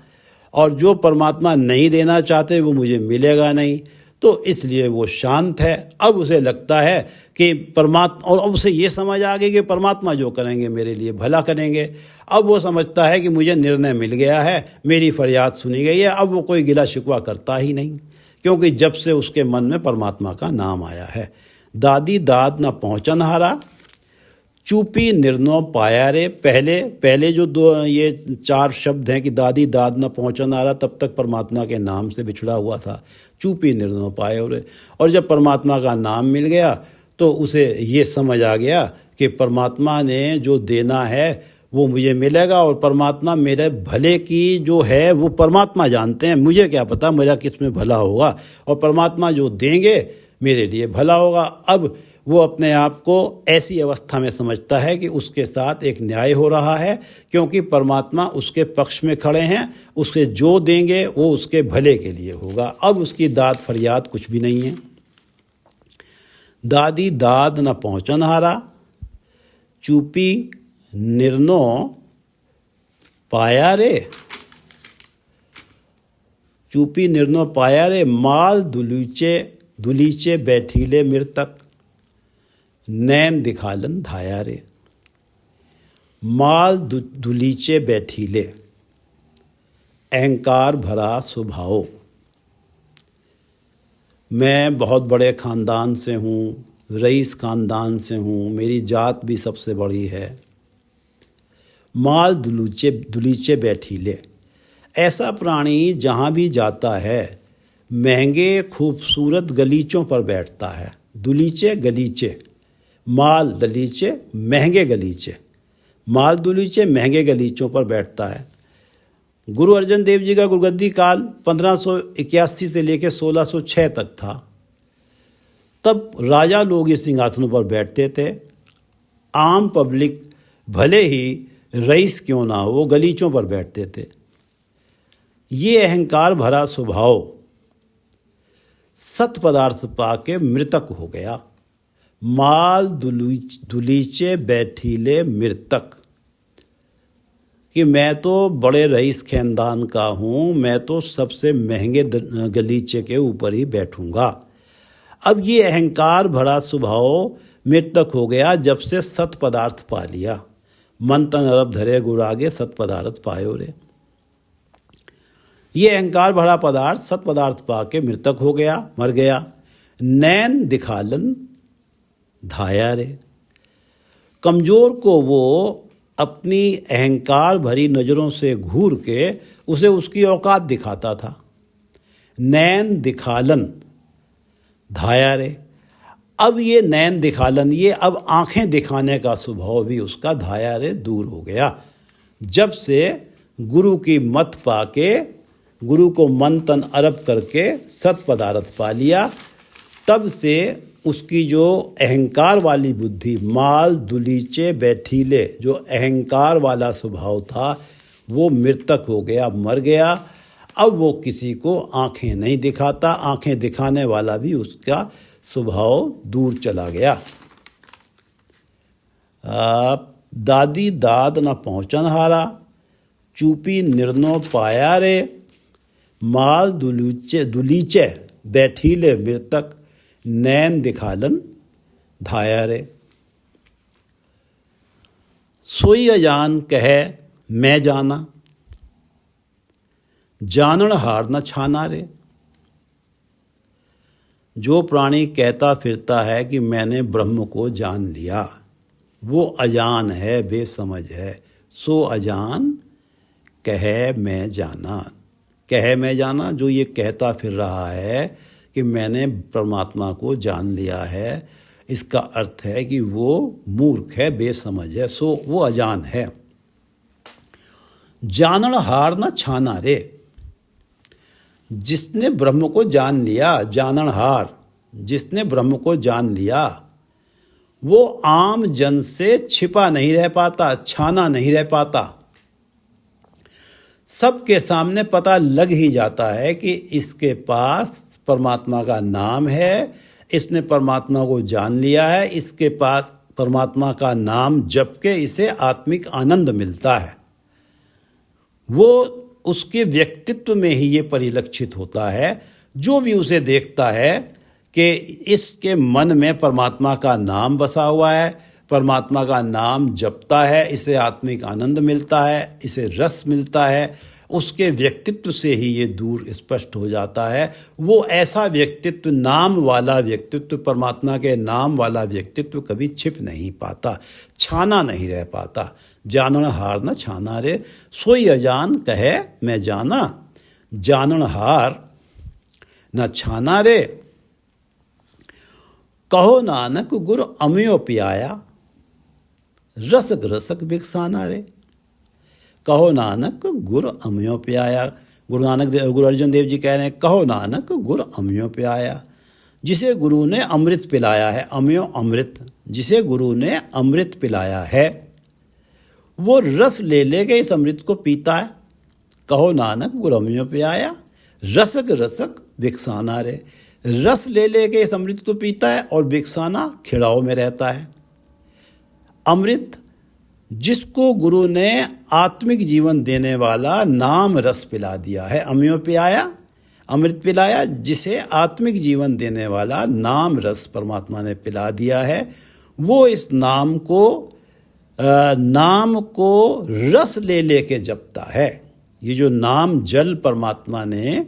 और जो परमात्मा नहीं देना चाहते वो मुझे मिलेगा नहीं। तो इसलिए वो शांत है। अब उसे लगता है कि परमात्मा, और अब उसे ये समझ आ गई कि परमात्मा जो करेंगे मेरे लिए भला करेंगे। अब वो समझता है कि मुझे निर्णय मिल गया है, मेरी फरियाद सुनी गई है। अब वो कोई गिला शिकवा करता ही नहीं, क्योंकि जब से उसके मन में परमात्मा का नाम आया है। दादी दाद न पहुँचन हारा, चूपी निर्णो पाया रे। पहले जो दो ये 4 शब्द हैं कि दादी दाद न पहुँचन आ रहा, तब तक परमात्मा के नाम से बिछड़ा हुआ था। चूपी निर्णो पाए रे, और जब परमात्मा का नाम मिल गया तो उसे ये समझ आ गया कि परमात्मा ने जो देना है वो मुझे मिलेगा, और परमात्मा मेरे भले की जो है वो परमात्मा जानते हैं, मुझे क्या पता मेरा किस में भला होगा, और परमात्मा जो देंगे मेरे लिए भला होगा। अब वो अपने आप को ऐसी अवस्था में समझता है कि उसके साथ एक न्याय हो रहा है, क्योंकि परमात्मा उसके पक्ष में खड़े हैं, उसके जो देंगे वो उसके भले के लिए होगा। अब उसकी दाद फरियाद कुछ भी नहीं है। दादी दाद न पहुँचन हारा, चूपी निर्णो पाया रे। चूपी निर्णो पाया रे, माल दुलीचे बैठीले मृतक, नैन दिखालन धाया रे। माल दुलीचे बैठीले, अहंकार भरा स्वभाव। मैं बहुत बड़े ख़ानदान से हूँ, रईस ख़ानदान से हूँ, मेरी जात भी सबसे बड़ी है। माल दुलीचे बैठीले, ऐसा प्राणी जहाँ भी जाता है महंगे खूबसूरत गलीचों पर बैठता है। दुलीचे गलीचे, माल दलीचे महंगे गलीचे, माल दुलीचे महंगे गलीचों पर बैठता है। गुरु अर्जन देव जी का गुरुगद्दी काल 1581 से लेकर 1606 तक था। तब राजा लोग इस सिंहासनों पर बैठते थे। आम पब्लिक भले ही रईस क्यों ना हो, वो गलीचों पर बैठते थे। ये अहंकार भरा स्वभाव सत पदार्थ पाके मृतक हो गया। माल दुलीचे बैठीले मृतक, कि मैं तो बड़े रईस खानदान का हूँ, मैं तो सबसे महंगे गलीचे के ऊपर ही बैठूंगा। अब ये अहंकार भरा स्वभाव मृतक हो गया जब से सत पदार्थ पा लिया। मन तन अरब धरे गुर आगे, सत पदार्थ पायो रे। ये अहंकार भरा पदार्थ सत पदार्थ पा के मृतक हो गया, मर गया। नैन दिखालन धाया रे, कमज़ोर को वो अपनी अहंकार भरी नज़रों से घूर के उसे उसकी औकात दिखाता था। नैन दिखालन धाया रे, अब ये नैन दिखालन, ये अब आंखें दिखाने का स्वभाव भी उसका धाया रे दूर हो गया। जब से गुरु की मत पाके, गुरु को मन तन अरब करके सत पदार्थ पा लिया, तब से उसकी जो अहंकार वाली बुद्धि, माल दुलीचे बैठीले, जो अहंकार वाला स्वभाव था वो मृतक हो गया, मर गया। अब वो किसी को आंखें नहीं दिखाता, आंखें दिखाने वाला भी उसका स्वभाव दूर चला गया। दादी दाद न पहुँचन हारा, चूपी निर्णो पाया रे। माल दुलीचे बैठीले मृतक, नैन दिखालन धाया रे। सोई अजान कहे मैं जाना, जानन हार न छाना रे। जो प्राणी कहता फिरता है कि मैंने ब्रह्म को जान लिया, वो अजान है, बेसमझ है। सो अजान कहे मैं जाना, कहे मैं जाना, जो ये कहता फिर रहा है कि मैंने परमात्मा को जान लिया है, इसका अर्थ है कि वो मूर्ख है, बेसमझ है, सो वो अजान है। जानन हार न छाना रे, जिसने ब्रह्म को जान लिया, जानन हार, जिसने ब्रह्म को जान लिया, वो आम जन से छिपा नहीं रह पाता, छाना नहीं रह पाता। सबके सामने पता लग ही जाता है कि इसके पास परमात्मा का नाम है, इसने परमात्मा को जान लिया है, इसके पास परमात्मा का नाम जप के इसे आत्मिक आनंद मिलता है। वो उसके व्यक्तित्व में ही ये परिलक्षित होता है। जो भी उसे देखता है कि इसके मन में परमात्मा का नाम बसा हुआ है, परमात्मा का नाम जपता है, इसे आत्मिक आनंद मिलता है, इसे रस मिलता है, उसके व्यक्तित्व से ही ये दूर स्पष्ट हो जाता है। वो ऐसा व्यक्तित्व, नाम वाला व्यक्तित्व, परमात्मा के नाम वाला व्यक्तित्व कभी छिप नहीं पाता, छाना नहीं रह पाता। जानन हार न छाना रे, सोई अजान कहे मैं जाना। जानन हार न छाना रे, कहो नानक गुर अमियो पियाया। रसक रसक बिकसाना रे, कहो नानक गुर अमियो पियाया। गुरु अर्जुन देव जी कह रहे हैं, कहो नानक गुर अमियो पियाया। जिसे गुरु ने अमृत पिलाया है, अमियो अमृत, जिसे गुरु ने अमृत पिलाया है वो रस ले लेके इस अमृत को पीता है। कहो नानक गुर अमियो पियाया, रसक रसक बिकसाना रे। रस ले लेके इस अमृत को पीता है और बिकसाना खिड़ाओ में रहता है। अमृत, जिसको गुरु ने आत्मिक जीवन देने वाला नाम रस पिला दिया है। अमियो पियाया, अमृत पिलाया, जिसे आत्मिक जीवन देने वाला नाम रस परमात्मा ने पिला दिया है। वो इस नाम को रस ले लेके जपता है। ये जो नाम जल परमात्मा ने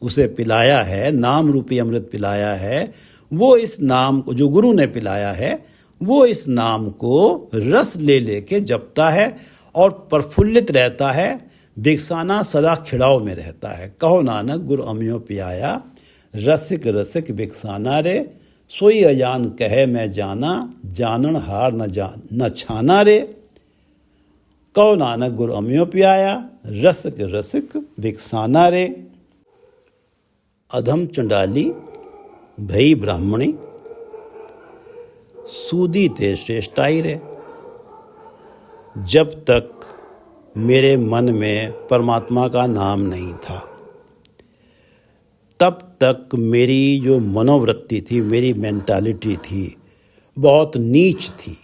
उसे पिलाया है, नाम रूपी अमृत पिलाया है, वो इस नाम को, जो गुरु ने पिलाया है, वो इस नाम को रस ले लेके जपता है और प्रफुल्लित रहता है। बिकसाना सदा खिड़ाव में रहता है। कहो नानक गुर अमियो पियाया, रसिक रसिक बिकसाना रे। सोई अजान कहे मैं जाना, जानन हार न छाना रे। कहो नानक गुर अमियो पियाया, रसिक रसिक बिकसाना रे। अधम चंडाली भई ब्राह्मणी, सूदी ते श्रेष्ठाई रे। जब तक मेरे मन में परमात्मा का नाम नहीं था, तब तक मेरी जो मनोवृत्ति थी, मेरी मेंटालिटी थी, बहुत नीच थी।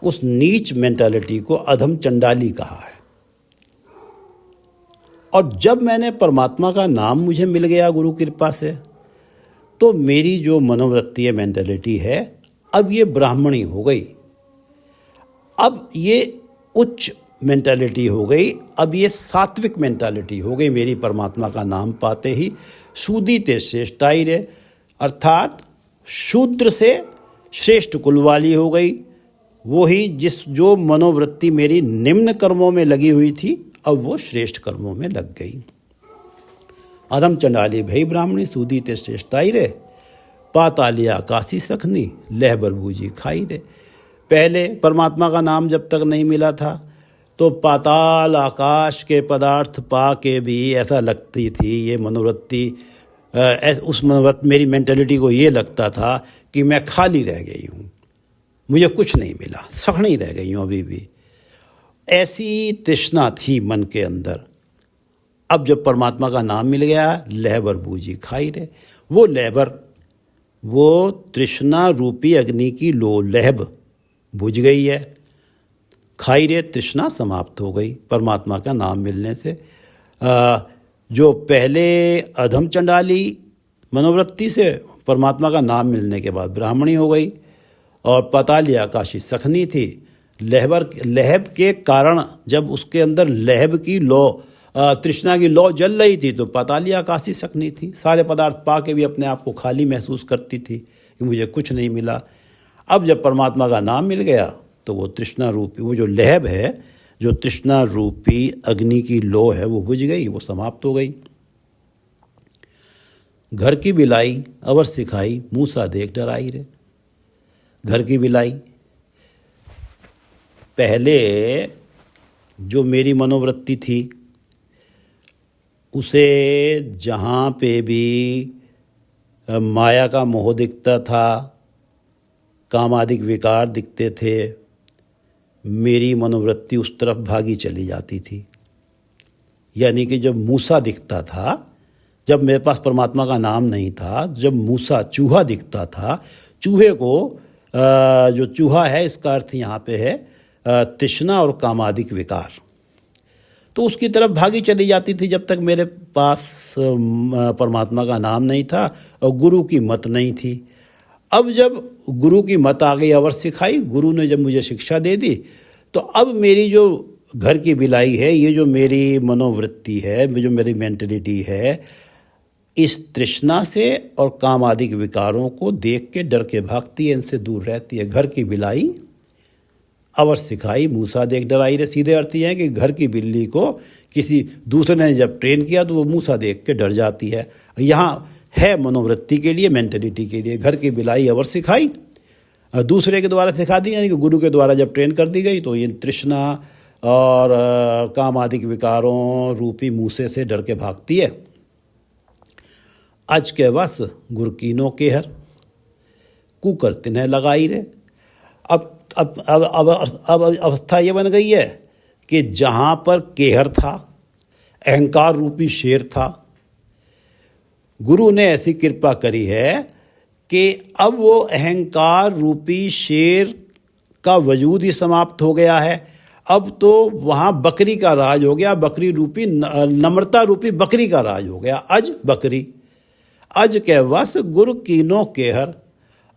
उस नीच मेंटालिटी को अधम चंडाली कहा है। और जब मैंने परमात्मा का नाम मुझे मिल गया गुरु कृपा से, तो मेरी जो मनोवृत्ति है, मेंटालिटी है, अब ये ब्राह्मणी हो गई। अब ये उच्च मेंटालिटी हो गई, अब ये सात्विक मेंटालिटी हो गई मेरी परमात्मा का नाम पाते ही। सूदी ते श्रेष्ठाई रे, अर्थात शूद्र से श्रेष्ठ कुल वाली हो गई। वही जो मनोवृत्ति मेरी निम्न कर्मों में लगी हुई थी, अब वो श्रेष्ठ कर्मों में लग गई। अधम चंडाली भई ब्राह्मणी, सूदी ते श्रेष्ठाई रे। पाताली आकाशी सखनी, लहबर बूझी खाई रे। पहले परमात्मा का नाम जब तक नहीं मिला था, तो पाताल आकाश के पदार्थ पा के भी ऐसा लगती थी ये मनोवृत्ति, उस मनोवृत्ति, मेरी मेंटालिटी को ये लगता था कि मैं खाली रह गई हूँ, मुझे कुछ नहीं मिला, सखनी रह गई हूँ अभी भी। ऐसी तृष्णा थी मन के अंदर। अब जब परमात्मा का नाम मिल गया, लहबर बूझी खाई रे। वो लहबर, वो तृष्णा रूपी अग्नि की लहब बुझ गई है, खाई रे, तृष्णा समाप्त हो गई परमात्मा का नाम मिलने से। जो पहले अधम चंडाली मनोवृत्ति से परमात्मा का नाम मिलने के बाद ब्राह्मणी हो गई, और पाताली आकाशी सखनी थी। लहब के कारण जब उसके अंदर लहब की तृष्णा की लौ जल रही थी, तो पाताली आकाशी सखनी थी। सारे पदार्थ पा के भी अपने आप को खाली महसूस करती थी कि मुझे कुछ नहीं मिला। अब जब परमात्मा का नाम मिल गया, तो वो तृष्णा रूपी, वो जो लहब है, जो तृष्णा रूपी अग्नि की लौ है, वो बुझ गई, वो समाप्त हो गई। घर की बिलाई अवर सिखाई, मूसा देख डराई रे। घर की बिलाई, पहले जो मेरी मनोवृत्ति थी, उसे जहाँ पे भी माया का मोह दिखता था, कामादिक विकार दिखते थे, मेरी मनोवृत्ति उस तरफ भागी चली जाती थी। यानी कि जब मूसा दिखता था, जब मेरे पास परमात्मा का नाम नहीं था, जब मूसा चूहा दिखता था, चूहे को, जो चूहा है इसका अर्थ यहाँ पे है तृष्णा और कामादिक विकार, तो उसकी तरफ भागी चली जाती थी जब तक मेरे पास परमात्मा का नाम नहीं था और गुरु की मत नहीं थी। अब जब गुरु की मत आ गई, अवर सिखाई, गुरु ने जब मुझे शिक्षा दे दी, तो अब मेरी जो घर की बिलाई है, ये जो मेरी मनोवृत्ति है, जो मेरी मेंटलिटी है, इस तृष्णा से और काम आदि के विकारों को देख के डर के भागती है, इनसे दूर रहती है। घर की बिलाई अवर सिखाई मूसा देख डराई रे। सीधे अर्थ ये है कि घर की बिल्ली को किसी दूसरे ने जब ट्रेन किया तो वो मूसा देख के डर जाती है। यहाँ है मनोवृत्ति के लिए, मेंटलिटी के लिए। घर की बिलाई अवर सिखाई, दूसरे के द्वारा सिखा दी, यानी कि गुरु के द्वारा जब ट्रेन कर दी गई तो ये तृष्णा और काम आदि के विकारों रूपी मूसे से डर के भागती है। अज के वस गुर कीनो केहर, कुकर तिन्ह लगाई रे। अब अवस्था ये बन गई है कि जहाँ पर केहर था, अहंकार रूपी शेर था, गुरु ने ऐसी कृपा करी है कि अब वो अहंकार रूपी शेर का वजूद ही समाप्त हो गया है। अब तो वहाँ बकरी का राज हो गया, बकरी रूपी नम्रता रूपी बकरी का राज हो गया। अज बकरी, अज के वस गुरु कीनो केहर,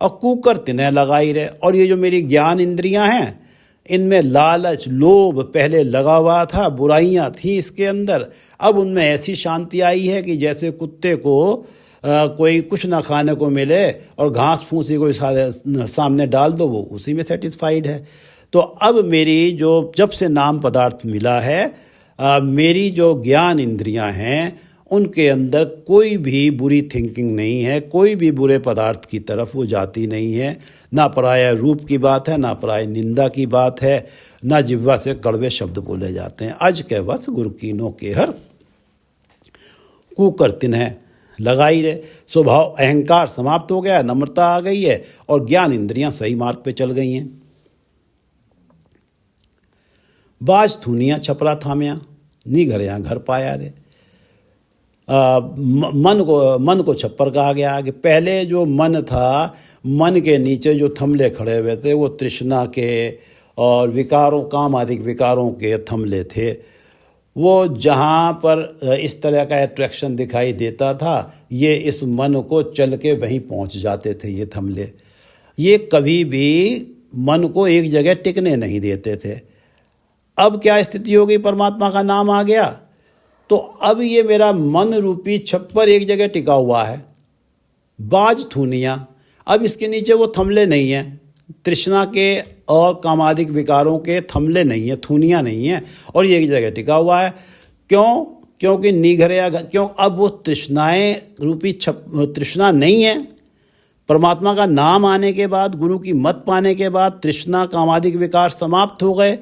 और कुकर तिन्ह लगाई रहे। और ये जो मेरी ज्ञान इंद्रियां हैं, इनमें लालच लोभ पहले लगा हुआ था, बुराइयां थी इसके अंदर। अब उनमें ऐसी शांति आई है कि जैसे कुत्ते को कोई कुछ ना खाने को मिले और घास फूसी कोई सामने डाल दो, वो उसी में सेटिस्फाइड है। तो अब मेरी जो जब से नाम पदार्थ मिला है, मेरी जो ज्ञान इंद्रियां हैं, उनके अंदर कोई भी बुरी थिंकिंग नहीं है, कोई भी बुरे पदार्थ की तरफ वो जाती नहीं है। ना पराया रूप की बात है, ना पराया निंदा की बात है, ना जिह्वा से कड़वे शब्द बोले जाते हैं। अज के वस गुरु कीनो केहर, कुकर तिन्ह लगाई रे। स्वभाव अहंकार समाप्त हो गया, नम्रता आ गई है और ज्ञान इंद्रियां सही मार्ग पे चल गई हैं। बाज थूनिया छपरा थाम्या, नी घर यहाँ घर पाया रे। मन को छप्पर कहा गया। आगे पहले जो मन था, मन के नीचे जो थमले खड़े हुए थे, वो तृष्णा के और विकारों, काम आदि विकारों के थमले थे। वो जहाँ पर इस तरह का अट्रैक्शन दिखाई देता था, ये इस मन को चल के वहीं पहुँच जाते थे। ये थमले, ये कभी भी मन को एक जगह टिकने नहीं देते थे। अब क्या स्थिति हो गई, परमात्मा का नाम आ गया तो अब ये मेरा मन रूपी छप्पर एक जगह टिका हुआ है। बाज थूनिया, अब इसके नीचे वो थमले नहीं हैं, तृष्णा के और कामादिक विकारों के थमले नहीं हैं, थूनिया नहीं हैं, और ये एक जगह टिका हुआ है। क्यों? क्योंकि निघरया, क्यों? अब वो तृष्णाएं रूपी तृष्णा नहीं है। परमात्मा का नाम आने के बाद, गुरु की मत पाने के बाद तृष्णा कामादिक विकार समाप्त हो गए।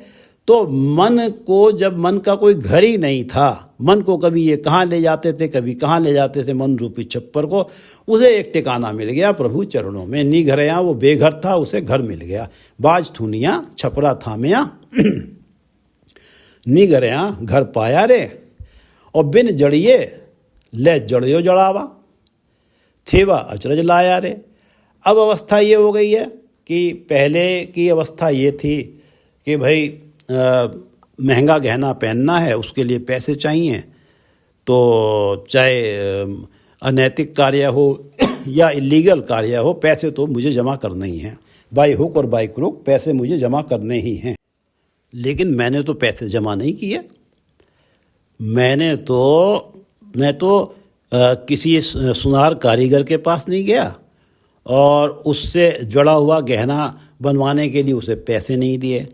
तो मन को, जब मन का कोई घर ही नहीं था, मन को कभी ये कहाँ ले जाते थे, कभी कहाँ ले जाते थे, मन रूपी छप्पर को, उसे एक ठिकाना मिल गया प्रभु चरणों में। नी घरया, वो बेघर था, उसे घर मिल गया। बाज थूनिया छपरा थाम्या, नी घरया घर पाया रे। और बिन जड़िए ले जड़ियो जड़ावा, थेवा अचरज लाया रे। अब अवस्था ये हो गई है कि पहले की अवस्था ये थी कि भाई महंगा गहना पहनना है, उसके लिए पैसे चाहिए, तो चाहे अनैतिक कार्य हो या इलीगल कार्य हो, पैसे तो मुझे जमा करने ही हैं। बाई हुक और बाई क्रुक पैसे मुझे जमा करने ही हैं। लेकिन मैंने तो पैसे जमा नहीं किए। मैं तो किसी सुनार कारीगर के पास नहीं गया और उससे जुड़ा हुआ गहना बनवाने के लिए उसे पैसे नहीं दिए।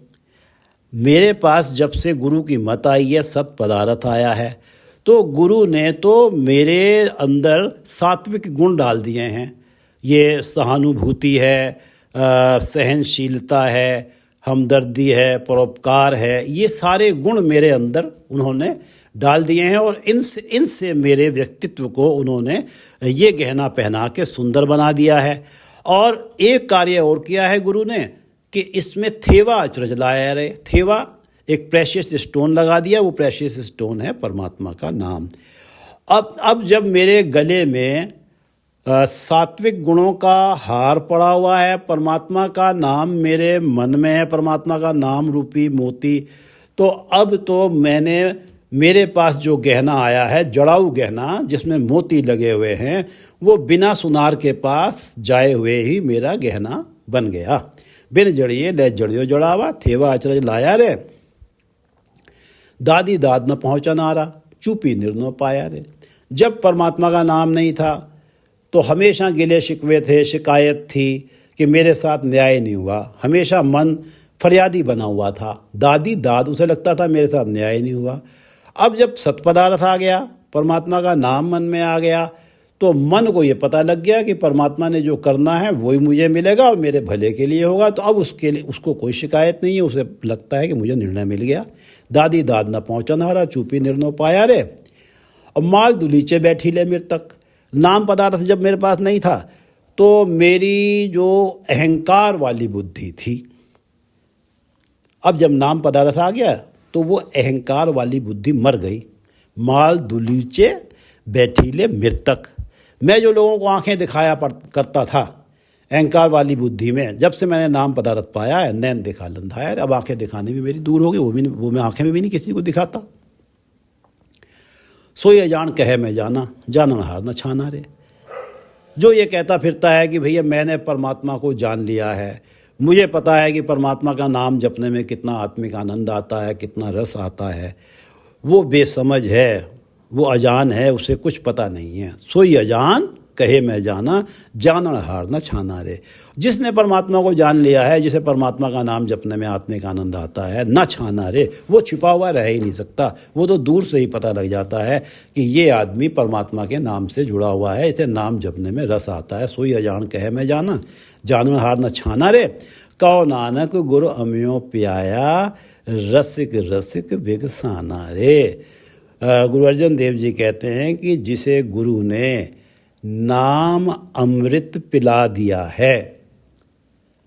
मेरे पास जब से गुरु की मत आई है, सत पदार्थ आया है, तो गुरु ने तो मेरे अंदर सात्विक गुण डाल दिए हैं। ये सहानुभूति है, सहनशीलता है, हमदर्दी है, परोपकार है, ये सारे गुण मेरे अंदर उन्होंने डाल दिए हैं। और इनसे मेरे व्यक्तित्व को उन्होंने ये गहना पहना के सुंदर बना दिया है। और एक कार्य और किया है गुरु ने कि इसमें थेवा अचरज लाया रे। थेवा एक प्रेशियस स्टोन लगा दिया, वो प्रेशियस स्टोन है परमात्मा का नाम। अब जब मेरे गले में सात्विक गुणों का हार पड़ा हुआ है, परमात्मा का नाम मेरे मन में है, परमात्मा का नाम रूपी मोती, तो अब तो मेरे पास जो गहना आया है, जड़ाऊ गहना जिसमें मोती लगे हुए हैं, वो बिना सुनार के पास जाए हुए ही मेरा गहना बन गया। बिन जड़िए ले जड़ियो जड़ावा, थेवा अचरज लाया रे। दादी दाद न पहुँचा नारा, चुपी निर्णय पाया रे। जब परमात्मा का नाम नहीं था तो हमेशा गिले शिकवे थे, शिकायत थी कि मेरे साथ न्याय नहीं हुआ, हमेशा मन फरियादी बना हुआ था। दादी दाद, उसे लगता था मेरे साथ न्याय नहीं हुआ। अब जब सत्पदार्थ आ गया, परमात्मा का नाम मन में आ गया, तो मन को ये पता लग गया कि परमात्मा ने जो करना है वही मुझे मिलेगा और मेरे भले के लिए होगा। तो अब उसके लिए उसको कोई शिकायत नहीं है, उसे लगता है कि मुझे निर्णय मिल गया। दादी दाद न पहुँचा नारा, चुपी निर्णय पाया रे। और माल दुलीचे बैठी ले मृतक। नाम पदार्थ जब मेरे पास नहीं था तो मेरी जो अहंकार वाली बुद्धि थी, अब जब नाम पदार्थ आ गया तो वो अहंकार वाली बुद्धि मर गई। माल दुलीचे बैठी ले मृतक। मैं जो लोगों को आंखें दिखाया करता था अहंकार वाली बुद्धि में, जब से मैंने नाम पदार्थ पाया है, नैन दिखा लंधाया, अब आंखें दिखाने भी मेरी दूर हो गई, वो मैं आंखें में भी नहीं किसी को दिखाता। सो ये जान कहे मैं जाना, जानन हार न छाना रे। जो ये कहता फिरता है कि भैया मैंने परमात्मा को जान लिया है, मुझे पता है कि परमात्मा का नाम जपने में कितना आत्मिक आनंद आता है, कितना रस आता है, वो बेसमझ है, वो अजान है, उसे कुछ पता नहीं है। सोई अजान कहे मैं जाना, जानन हार न छाना रे। जिसने परमात्मा को जान लिया है, जिसे परमात्मा का नाम जपने में आत्मिक आनंद आता है, न छाना रे, वो छिपा हुआ रह ही नहीं सकता। वो तो दूर से ही पता लग जाता है कि ये आदमी परमात्मा के नाम से जुड़ा हुआ है, इसे नाम जपने में रस आता है। सोई अजान कहे मैं जाना, जानन हार न छाना रे। कहो नानक गुरु अमियो प्याया, रसिक रसिक बिगसाना रे। गुरु अर्जन देव जी कहते हैं कि जिसे गुरु ने नाम अमृत पिला दिया है,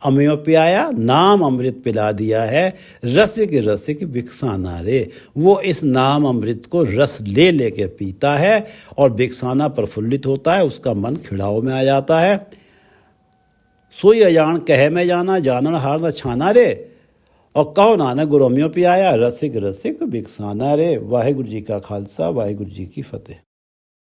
अमयो पियाया, नाम अमृत पिला दिया है, रसिक रसिक बिकसाना रे। वो इस नाम अमृत को रस ले लेके पीता है और बिकसाना प्रफुल्लित होता है, उसका मन खिड़ाव में आ जाता है। सोई अजान कहे मैं जाना, जानन हार न छाना रे। और कहो नानक गुरु अमियो पियाया, रसिक रसिक बिकसाना रे। वाहिगुरु जी का खालसा, वाहिगुरु जी की फतेह।